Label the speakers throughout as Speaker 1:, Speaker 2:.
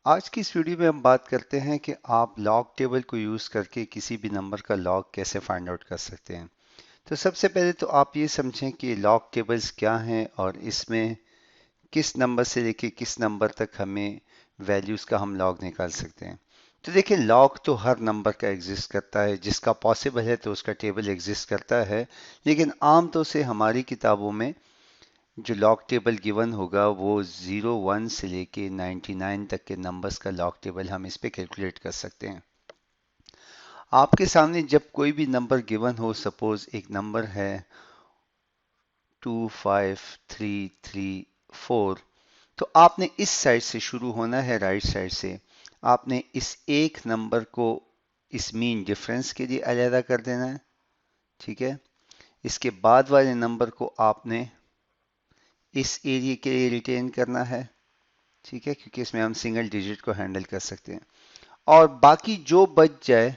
Speaker 1: आज की इस वीडियो में हम बात करते हैं कि आप लॉग टेबल को यूज़ करके किसी भी नंबर का लॉग कैसे फाइंड आउट कर सकते हैं। तो सबसे पहले तो आप ये समझें कि लॉग टेबल्स क्या हैं और इसमें किस नंबर से लेके किस नंबर तक हमें वैल्यूज़ का हम लॉग निकाल सकते हैं। तो देखिए, लॉग तो हर नंबर का एग्जिस्ट करता है, जिसका पॉसिबल है तो उसका टेबल एग्जिस्ट करता है। लेकिन आम तौर से हमारी किताबों में जो लॉग टेबल गिवन होगा वो 01 से लेके 99 तक के नंबर्स का लॉग टेबल हम इस पे कैलकुलेट कर सकते हैं। आपके सामने जब कोई भी नंबर गिवन हो, सपोज एक नंबर है 25334, तो आपने इस साइड से शुरू होना है, राइट साइड से। आपने इस एक नंबर को इस मीन डिफरेंस के लिए अलहदा कर देना है, ठीक है। इसके बाद वाले नंबर को आपने इस एरिया के लिए रिटेन करना है, ठीक है, क्योंकि इसमें हम सिंगल डिजिट को हैंडल कर सकते हैं। और बाकी जो बच जाए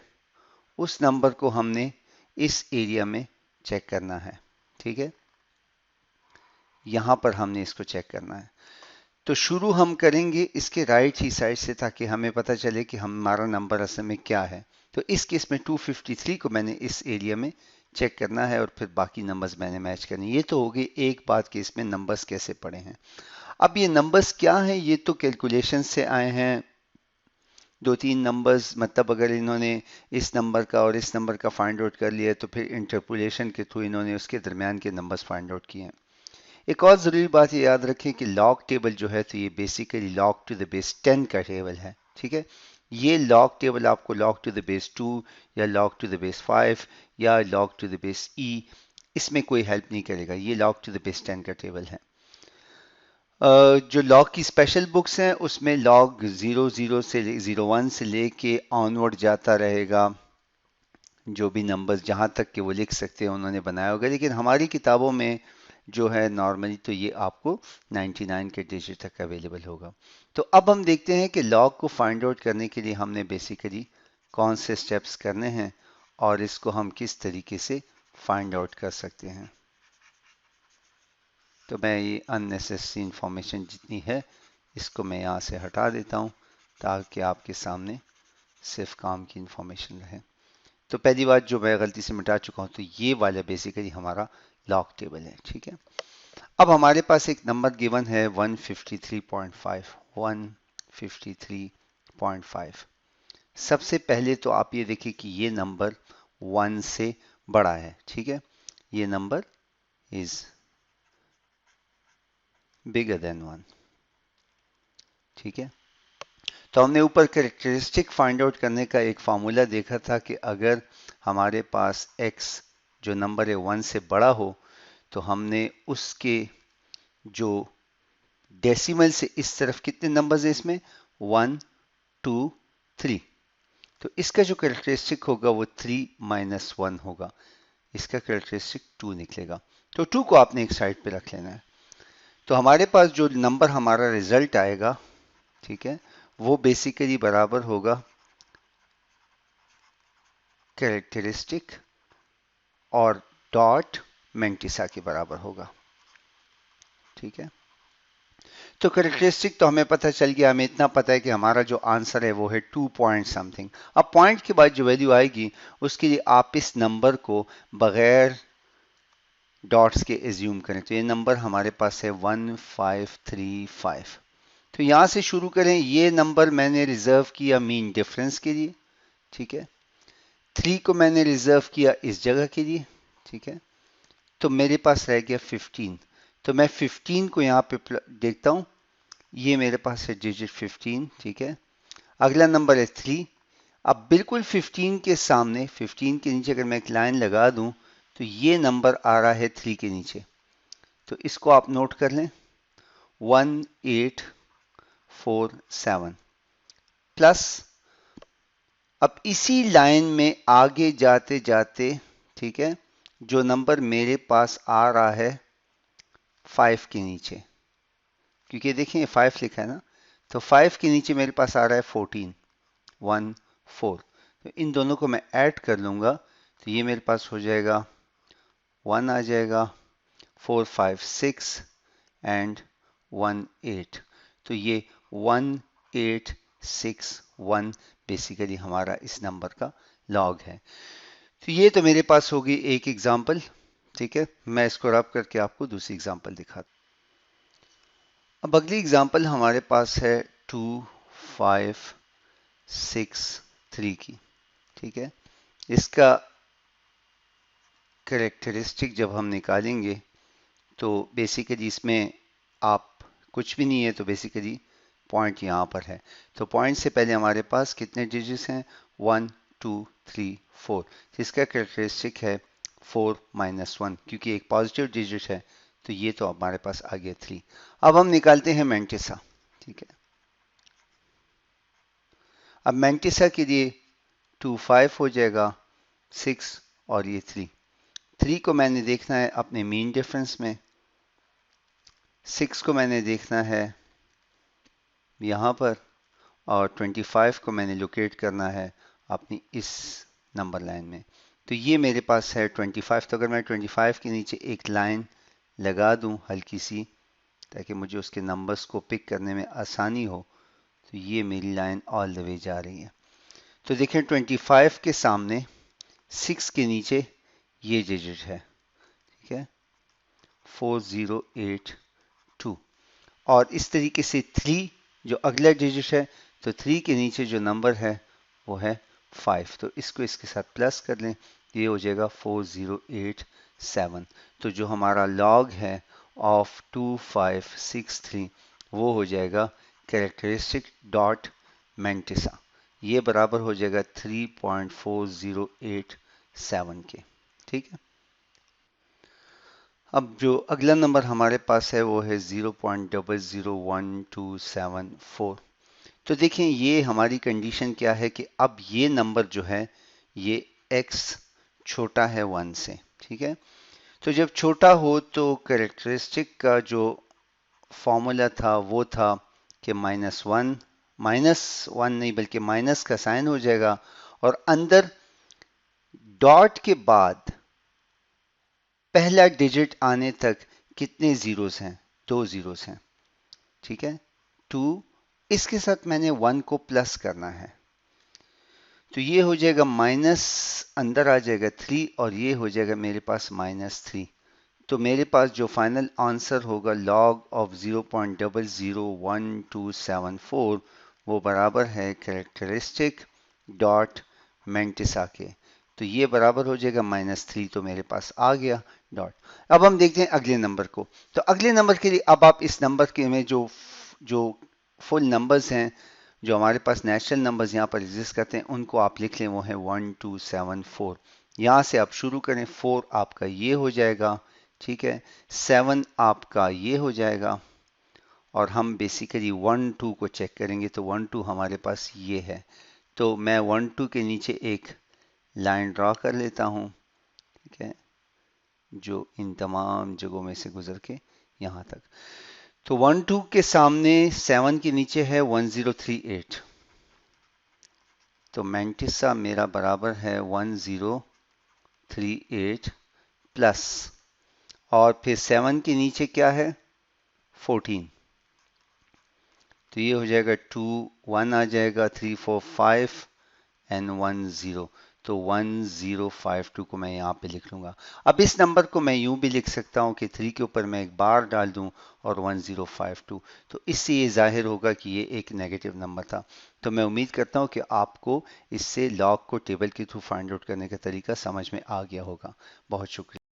Speaker 1: उस नंबर को हमने इस एरिया में चेक करना है, ठीक है। यहां पर हमने इसको चेक करना है। तो शुरू हम करेंगे इसके राइट ही साइड से, ताकि हमें पता चले कि हमारा नंबर असल में क्या है। तो इस केस में 253 को मैंने इस एरिया में चेक करना है और फिर बाकी नंबर्स मैंने मैच करने। ये तो हो गई एक बात कि इसमें नंबर्स कैसे पड़े हैं। अब ये नंबर्स क्या हैं, ये तो कैलकुलेशन से आए हैं। दो तीन नंबर्स, मतलब अगर इन्होंने इस नंबर का और इस नंबर का फाइंड आउट कर लिया तो फिर इंटरपोलेशन के थ्रू इन्होंने उसके दरमियान के नंबर्स फाइंड आउट किए हैं। एक और ज़रूरी बात ये याद रखें कि लॉग टेबल जो है तो ये basically log to the base 10 का टेबल है, ठीक है। ये लॉग टेबल आपको लॉग टू द बेस 2 या लॉग टू द बेस 5 या लॉग टू द बेस ई, इसमें कोई हेल्प नहीं करेगा। ये लॉग टू द बेस 10 का टेबल है। जो लॉग की स्पेशल बुक्स हैं उसमें लॉग 00 से 01 से लेके ऑनवर्ड जाता रहेगा। जो भी नंबर्स जहाँ तक कि वो लिख सकते हैं उन्होंने बनाया होगा, लेकिन हमारी किताबों में जो है नॉर्मली तो ये आपको 99 के डिजिट तक अवेलेबल होगा। तो अब हम देखते हैं कि लॉग को फाइंड आउट करने के लिए हमने बेसिकली कौन से स्टेप्स करने हैं और इसको हम किस तरीके से फाइंड आउट कर सकते हैं। तो मैं ये अननेसेसरी इंफॉर्मेशन जितनी है इसको मैं यहाँ से हटा देता हूँ, ताकि आपके सामने सिर्फ काम की इंफॉर्मेशन रहे। तो पहली बात जो मैं गलती से मिटा चुका हूँ, तो ये वाला बेसिकली हमारा लॉग टेबल है, ठीक है। अब हमारे पास एक नंबर गिवन है 153.5। 153.5। सबसे पहले तो आप ये देखिए कि ये नंबर 1 से बड़ा है, ठीक है। ये नंबर इज बिगर देन 1, ठीक है। तो हमने ऊपर कैरेक्टरिस्टिक फाइंड आउट करने का एक फार्मूला देखा था कि अगर हमारे पास x जो नंबर है 1 से बड़ा हो तो हमने उसके जो डेसिमल से इस तरफ कितने नंबर्स हैं इसमें 1 2 3, तो इसका जो कैरेक्टरिस्टिक होगा वो 3 माइनस 1 होगा। इसका कैरेक्टरिस्टिक 2 निकलेगा। तो 2 को आपने एक साइड पे रख लेना है। तो हमारे पास जो नंबर हमारा रिजल्ट आएगा, ठीक है, वो बेसिकली बराबर होगा कैरेक्टरिस्टिक और डॉट मैंटिसा के बराबर होगा, ठीक है। तो कैरेक्टरिस्टिक तो हमें पता चल गया, हमें इतना पता है कि हमारा जो आंसर है वो है 2 पॉइंट समथिंग। अब पॉइंट के बाद जो वैल्यू आएगी उसके लिए आप इस नंबर को बगैर डॉट्स के एज्यूम करें। तो ये नंबर हमारे पास है 1535। तो यहाँ से शुरू करें। ये नंबर मैंने रिजर्व किया मीन डिफरेंस के लिए, ठीक है। 3 को मैंने रिजर्व किया इस जगह के लिए, ठीक है। तो मेरे पास रह गया 15। तो मैं 15 को यहाँ पे देखता हूँ, ये मेरे पास है डिजिट 15, ठीक है। अगला नंबर है 3। अब बिल्कुल 15 के सामने, 15 के नीचे अगर मैं एक लाइन लगा दूं तो ये नंबर आ रहा है 3 के नीचे। तो इसको आप नोट कर लें, 1847 प्लस। अब इसी लाइन में आगे जाते जाते, ठीक है, जो नंबर मेरे पास आ रहा है 5 के नीचे, क्योंकि देखिए 5 लिखा है ना, तो 5 के नीचे मेरे पास आ रहा है 14, 1 4। तो इन दोनों को मैं ऐड कर लूंगा तो ये मेरे पास हो जाएगा 1 आ जाएगा, 4 5 6 एंड 1 8। तो ये 1 8 0.61 बेसिकली हमारा इस नंबर का लॉग है। तो ये तो मेरे पास होगी एक एग्जांपल, ठीक है। मैं इसको रब करके आपको दूसरी एग्जांपल दिखाता हूँ। अब अगली एग्जांपल हमारे पास है 2563 की, ठीक है। इसका कैरेक्टरिस्टिक जब हम निकालेंगे तो बेसिकली इसमें आप कुछ भी नहीं है, तो बेसिकली पॉइंट यहाँ पर है। तो पॉइंट से पहले हमारे पास कितने डिजिट्स हैं, 1 2 3 4, जिसका कैरेक्टरिस्टिक है 4 -1, क्योंकि एक पॉजिटिव डिजिट है, तो ये तो हमारे पास आ गया 3। अब हम निकालते हैं मैंटिसा, ठीक है। अब मैंटिसा के लिए 2 5 हो जाएगा, 6 और ये 3 को मैंने देखना है अपने मीन डिफरेंस में, 6 को मैंने देखना है यहाँ पर, और 25 को मैंने लोकेट करना है अपनी इस नंबर लाइन में। तो ये मेरे पास है 25। तो अगर मैं 25 के नीचे एक लाइन लगा दूं हल्की सी, ताकि मुझे उसके नंबर्स को पिक करने में आसानी हो, तो ये मेरी लाइन ऑल द वे जा रही है। तो देखें 25 के सामने 6 के नीचे ये डिजिट है, ठीक है, 4082। और इस तरीके से 3 जो अगला डिजिट है, तो 3 के नीचे जो नंबर है वो है 5, तो इसको इसके साथ प्लस कर लें, ये हो जाएगा 4087। तो जो हमारा लॉग है ऑफ 2563 वो हो जाएगा कैरेक्टरिस्टिक डॉट मैंटिसा, ये बराबर हो जाएगा 3.4087 के, ठीक है। अब जो अगला नंबर हमारे पास है वो है 0.001274। तो देखें ये हमारी कंडीशन क्या है कि अब ये नंबर जो है ये x छोटा है 1 से, ठीक है। तो जब छोटा हो तो कैरेक्टरिस्टिक का जो फॉर्मूला था वो था कि -1 नहीं बल्कि माइनस का साइन हो जाएगा, और अंदर डॉट के बाद पहला डिजिट आने तक कितने जीरोस हैं, 2 जीरोस हैं, ठीक है। 2, इसके साथ मैंने 1 को प्लस करना है, तो ये हो जाएगा माइनस, अंदर आ जाएगा 3, और ये हो जाएगा मेरे पास -3। तो मेरे पास जो फाइनल आंसर होगा लॉग ऑफ 0.001274 वो बराबर है कैरेक्टरिस्टिक डॉट मैंटिसा के। तो ये बराबर हो जाएगा -3, तो मेरे पास आ गया डॉट। अब हम देखते हैं अगले नंबर को। तो अगले नंबर के लिए अब आप इस नंबर के में जो फुल नंबर्स हैं, जो हमारे पास नेचुरल नंबर्स यहाँ पर एग्जिस्ट करते हैं, उनको आप लिख लें, वो है 1274। यहाँ से आप शुरू करें, 4 आपका ये हो जाएगा, ठीक है, 7 आपका ये हो जाएगा, और हम बेसिकली 1 2 को चेक करेंगे, तो 1 2 हमारे पास ये है। तो मैं 1 2 के नीचे एक लाइन ड्रॉ कर लेता हूँ, ठीक है, जो इन तमाम जगहों में से गुजर के यहाँ तक। तो 1 2 के सामने 7 के नीचे है 1038, तो मैंटिसा मेरा बराबर है 1038 प्लस, और फिर 7 के नीचे क्या है 14, तो ये हो जाएगा 2 1 आ जाएगा, 3 4 5 एंड 1 0, तो 1052 को मैं यहाँ पे लिख लूँगा। अब इस नंबर को मैं यूँ भी लिख सकता हूँ कि 3 के ऊपर मैं एक बार डाल दूँ और 1052, तो इससे ये जाहिर होगा कि ये एक नेगेटिव नंबर था। तो मैं उम्मीद करता हूँ कि आपको इससे लॉग को टेबल के थ्रू फाइंड आउट करने का तरीका समझ में आ गया होगा। बहुत शुक्रिया।